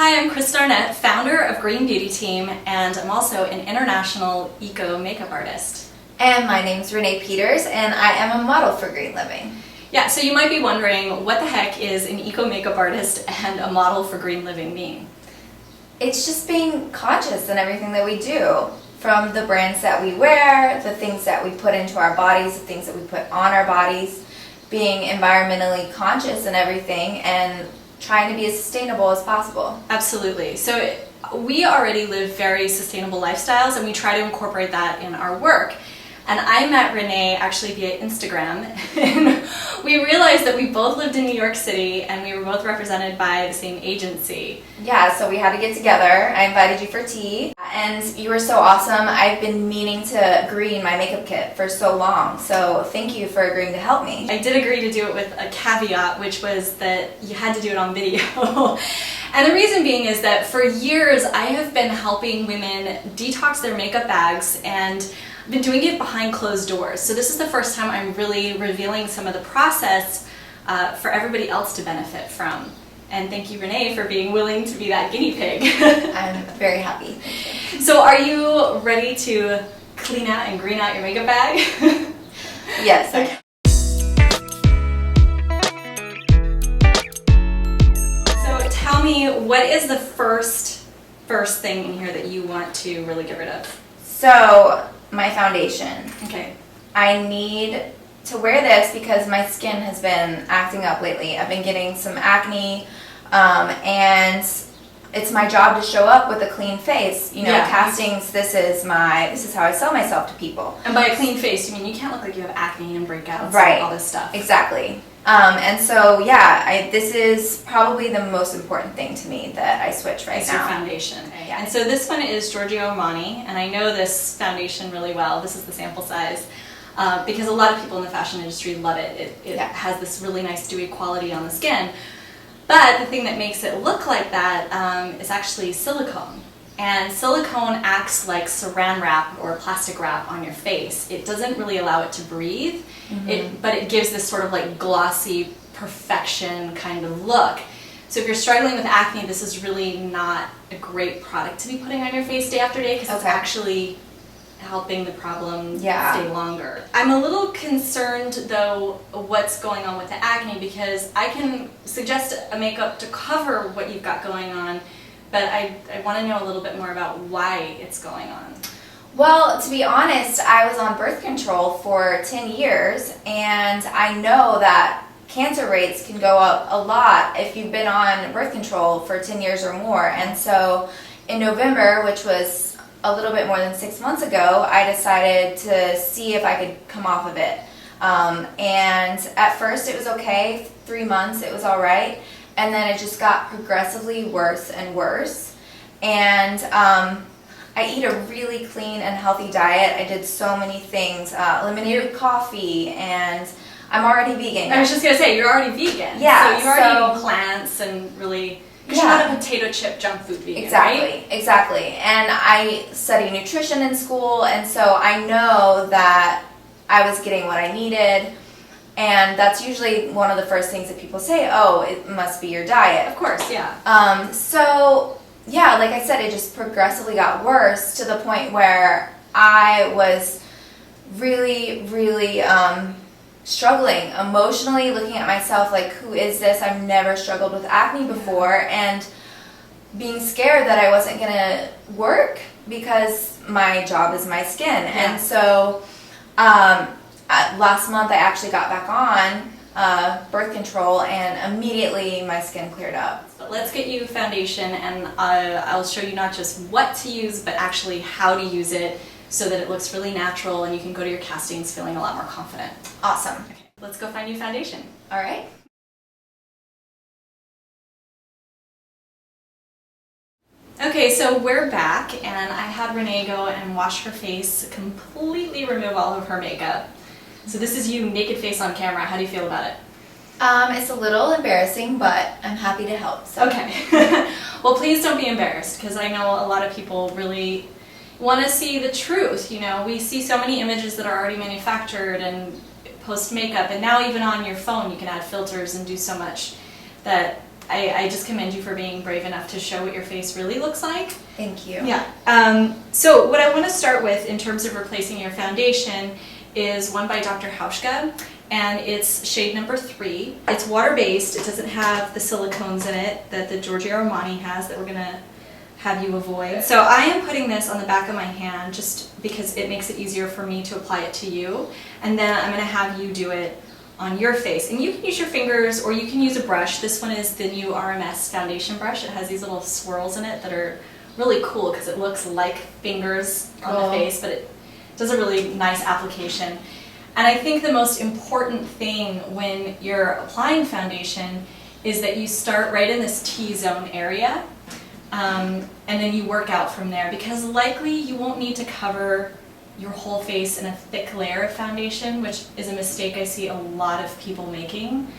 Hi, I'm Chris Darnett, founder of Green Beauty Team, and I'm also an international eco makeup artist. And my name's Renee Peters, and I am a model for Green Living. Yeah, so you might be wondering, what the heck is an eco makeup artist and a model for Green Living mean? It's just being conscious in everything that we do. From the brands that we wear, the things that we put into our bodies, the things that we put on our bodies, being environmentally conscious in everything, and trying to be as sustainable as possible. Absolutely. So we already live very sustainable lifestyles, and we try to incorporate that in our work. And I met Renee actually via Instagram, and we realized that we both lived in New York City and we were both represented by the same agency. Yeah, so we had to get together. I invited you for tea, and you were so awesome. I've been meaning to green my makeup kit for so long, so thank you for agreeing to help me. I did agree to do it with a caveat, which was that you had to do it on video. And the reason being is that for years I have been helping women detox their makeup bags, and I've been doing it behind closed doors. So this is the first time I'm really revealing some of the process for everybody else to benefit from. And thank you, Renee, for being willing to be that guinea pig. I'm very happy. So are you ready to clean out and green out your makeup bag? Yes. Okay. So tell me, what is the first thing in here that you want to really get rid of? So, my foundation. Okay. I need to wear this because my skin has been acting up lately. I've been getting some acne, and it's my job to show up with a clean face. You know, Yeah. castings, this is how I sell myself to people. And by a clean face, you mean you can't look like you have acne and breakouts Right. and all this stuff. Exactly. And so, yeah, this is probably the most important thing to me that I switch right It's now. your foundation. Yeah. And so this one is Giorgio Armani, and I know this foundation really well. This is the sample size. Because a lot of people in the fashion industry love it. It Yeah. has this really nice dewy quality on the skin. But the thing that makes it look like that is actually silicone. And silicone acts like saran wrap or plastic wrap on your face. It doesn't really allow it to breathe, but it gives this sort of like glossy perfection kind of look. So if you're struggling with acne, this is really not a great product to be putting on your face day after day, because it's actually helping the problem stay longer. I'm a little concerned though what's going on with the acne, because I can suggest a makeup to cover what you've got going on, but I want to know a little bit more about why it's going on. Well, to be honest, I was on birth control for 10 years, and I know that cancer rates can go up a lot if you've been on birth control for 10 years or more. And so in November, which was a little bit more than 6 months ago, I decided to see if I could come off of it. And at first it was okay, 3 months it was all right, and then it just got progressively worse and worse. And I eat a really clean and healthy diet. I did so many things, eliminated coffee, and I'm already vegan. I was just going to say, you're already vegan. Yeah. So you're already eating plants and really, you're not a potato chip junk food vegan, right? Exactly. And I study nutrition in school, and so I know that I was getting what I needed. And that's usually one of the first things that people say, oh, it must be your diet. Of course, yeah. So, yeah, like I said, it just progressively got worse to the point where I was really, really struggling emotionally, looking at myself like, who is this? I've never struggled with acne before, and being scared that I wasn't going to work because my job is my skin. Yeah. And so last month I actually got back on birth control, and immediately my skin cleared up. But let's get you foundation, and I'll show you not just what to use, but actually how to use it so that it looks really natural and you can go to your castings feeling a lot more confident. Awesome. Okay, let's go find you foundation. All right. Okay, so we're back, and I had Renee go and wash her face, completely remove all of her makeup. So this is you naked face on camera. How do you feel about it? It's a little embarrassing, but I'm happy to help. So. Okay. Well, please don't be embarrassed, because I know a lot of people really want to see the truth. You know, we see so many images that are already manufactured and post makeup, and now even on your phone you can add filters and do so much that I just commend you for being brave enough to show what your face really looks like. Thank you. Yeah. So what I want to start with in terms of replacing your foundation is one by Dr. Hauschka, and it's shade number 3. It's water-based. It doesn't have the silicones in it that the Giorgio Armani has that we're going to have you avoid. So I am putting this on the back of my hand just because it makes it easier for me to apply it to you, and then I'm going to have you do it on your face. And you can use your fingers or you can use a brush. This one is the new RMS foundation brush. It has these little swirls in it that are really cool because it looks like fingers on the face, but it does a really nice application. And I think the most important thing when you're applying foundation is that you start right in this T-zone area, and then you work out from there, because likely you won't need to cover your whole face in a thick layer of foundation, which is a mistake I see a lot of people making.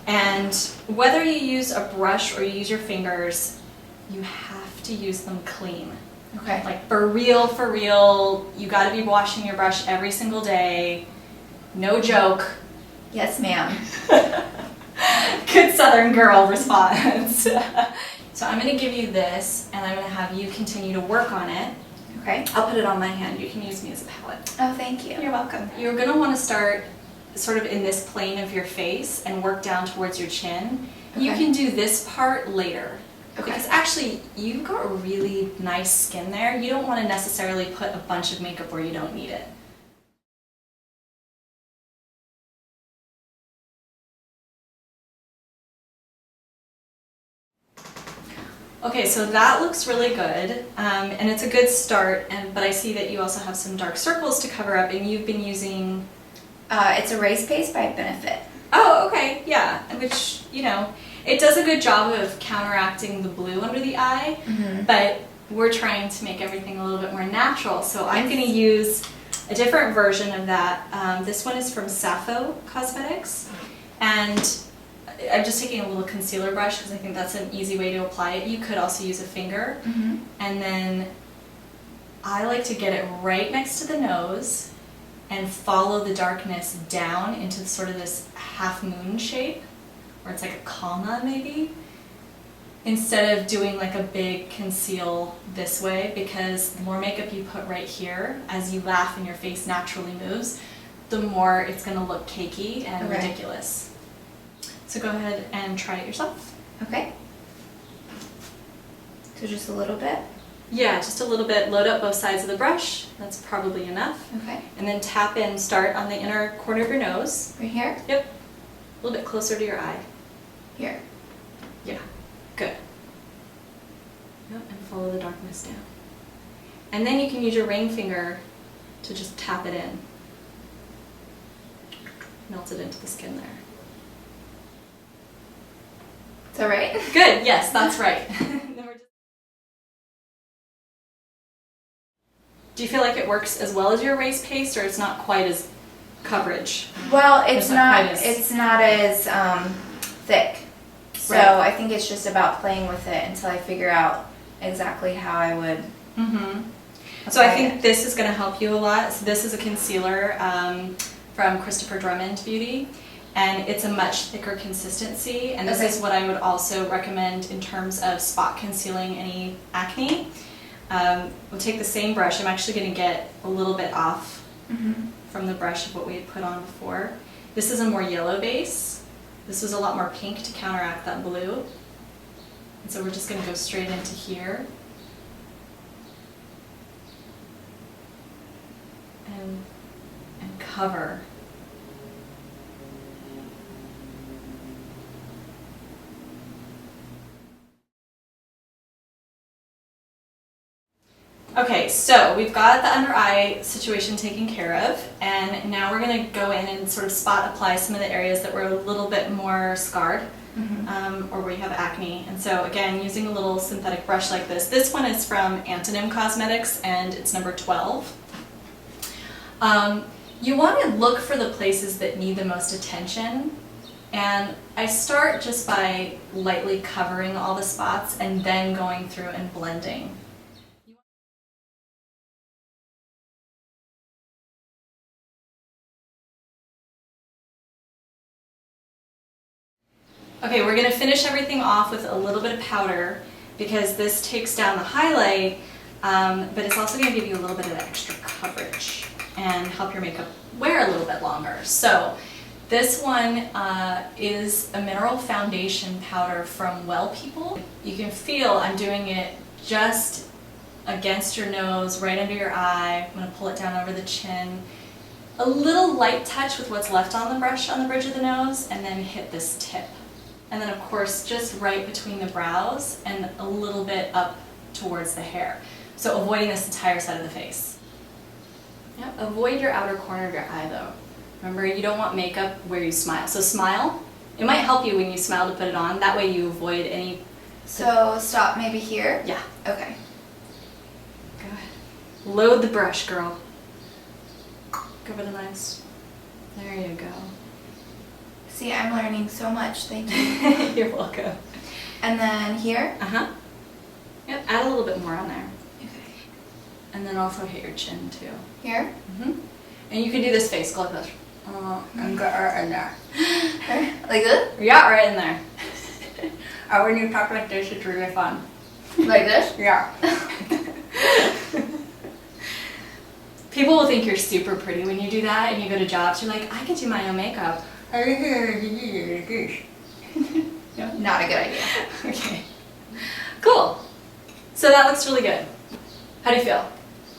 And whether you use a brush or you use your fingers, you have to use them clean. Okay. Like for real, you gotta be washing your brush every single day. No joke. Yes, ma'am. Good Southern girl response. So I'm gonna give you this, and I'm gonna have you continue to work on it. Okay. I'll put it on my hand. You can use me as a palette. Oh, thank you. You're welcome. You're going to want to start sort of in this plane of your face and work down towards your chin. Okay. You can do this part later. Okay. Because actually, you've got really nice skin there. You don't want to necessarily put a bunch of makeup where you don't need it. Okay, so that looks really good, and it's a good start, but I see that you also have some dark circles to cover up, and you've been using... It's a Raise Paste by Benefit. Oh, okay, yeah, which, you know, it does a good job of counteracting the blue under the eye, but we're trying to make everything a little bit more natural, so I'm going to use a different version of that. This one is from Sappho Cosmetics, and I'm just taking a little concealer brush because I think that's an easy way to apply it. You could also use a finger. And then I like to get it right next to the nose and follow the darkness down into sort of this half moon shape, or it's like a comma maybe, instead of doing like a big conceal this way, because the more makeup you put right here, as you laugh and your face naturally moves, the more it's going to look cakey and ridiculous. So go ahead and try it yourself. Okay. So just a little bit? Yeah, just a little bit. Load up both sides of the brush. That's probably enough. Okay. And then tap in, start on the inner corner of your nose. Right here? Yep. A little bit closer to your eye. Here. Yeah, good. Yep, and follow the darkness down. And then you can use your ring finger to just tap it in. Melt it into the skin there. Is that right? Good, yes, that's right. Do you feel like it works as well as your Erase Paste, or it's not quite as coverage? Well, it's not as thick. So I think it's just about playing with it until I figure out exactly how I would. So I think this is going to help you a lot. So this is a concealer from Christopher Drummond Beauty, and it's a much thicker consistency, and this is what I would also recommend in terms of spot concealing any acne. We'll take the same brush. I'm actually going to get a little bit off from the brush of what we had put on before. This is a more yellow base. This was a lot more pink to counteract that blue. And so we're just going to go straight into here. And cover. Okay, so we've got the under eye situation taken care of, and now we're going to go in and sort of spot apply some of the areas that were a little bit more scarred, or where you have acne. And so again, using a little synthetic brush like this. This one is from Antonym Cosmetics, and it's number 12. You want to look for the places that need the most attention, and I start just by lightly covering all the spots and then going through and blending. Okay, we're gonna finish everything off with a little bit of powder because this takes down the highlight, but it's also gonna give you a little bit of extra coverage and help your makeup wear a little bit longer. So this one is a mineral foundation powder from Well People. You can feel I'm doing it just against your nose, right under your eye. I'm gonna pull it down over the chin. A little light touch with what's left on the brush on the bridge of the nose, and then hit this tip. And then of course, just right between the brows and a little bit up towards the hair. So avoiding this entire side of the face. Yep. Avoid your outer corner of your eye though. Remember, you don't want makeup where you smile. So smile. It might help you when you smile to put it on. That way you avoid any... So stop maybe here? Yeah. Okay. Go ahead. Load the brush, girl. Give it a nice... There you go. See, I'm learning so much. Thank you. You're welcome. And then here? Uh-huh. Yep, add a little bit more on there. Okay. And then also hit your chin too. Here? Mm-hmm. And you can do this face, go like this. And get right in there. Like this? Yeah, right in there. Or when you talk like this, it's really fun. Like this? Yeah. People will think you're super pretty when you do that, and you go to jobs, you're like, I can do my own makeup. No, not a good idea. Okay. Cool. So that looks really good. How do you feel?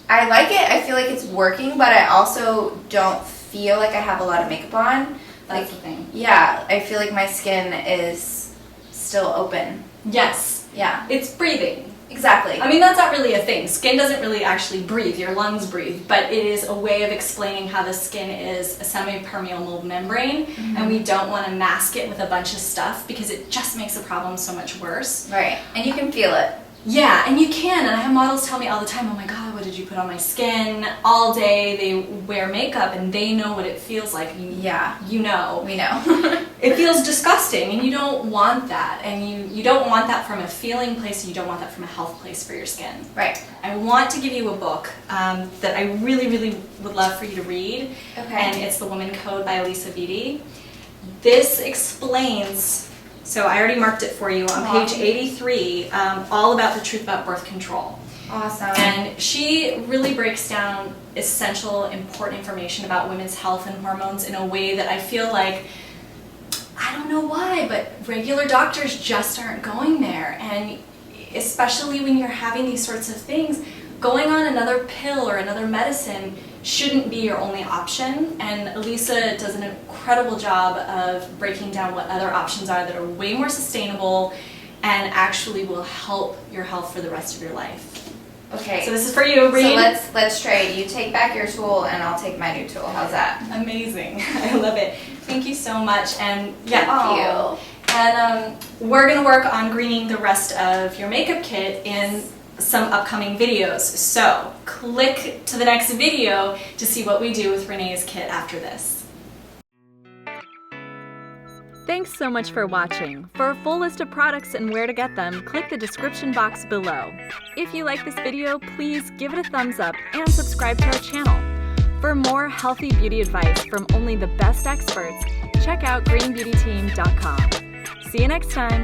I like it. I feel like it's working, but I also don't feel like I have a lot of makeup on. That's the thing. Yeah, I feel like my skin is still open. Yes. Yeah, It's breathing. exactly. I mean, that's not really a thing. Skin doesn't really actually breathe. Your lungs breathe. But it is a way of explaining how the skin is a semi-permeable membrane, and we don't want to mask it with a bunch of stuff because it just makes the problem so much worse. Right, and you can feel it. Yeah, and you can, and I have models tell me all the time, oh my god, what did you put on my skin? All day they wear makeup and they know what it feels like. Yeah, You know. we know. It feels disgusting, and you don't want that. And you don't want that from a feeling place, and you don't want that from a health place for your skin. Right. I want to give you a book that I really, really would love for you to read. Okay. And it's The Woman Code by Elisa Vitti. This explains... So I already marked it for you on page 83, all about the truth about birth control. Awesome. And she really breaks down essential, important information about women's health and hormones in a way that I feel like, I don't know why, but regular doctors just aren't going there. And especially when you're having these sorts of things, going on another pill or another medicine shouldn't be your only option, and Elisa does an incredible job of breaking down what other options are that are way more sustainable and actually will help your health for the rest of your life. Okay. So this is for you, Reed. So let's trade. You take back your tool and I'll take my new tool. How's that? Amazing. I love it. Thank you so much. And yeah, Thank you. And we're gonna work on greening the rest of your makeup kit in some upcoming videos. So click to the next video to see what we do with Renee's kit after this. Thanks so much for watching. For a full list of products and where to get them, click the description box below. If you like this video, please give it a thumbs up and subscribe to our channel. For more healthy beauty advice from only the best experts, check out greenbeautyteam.com. See you next time!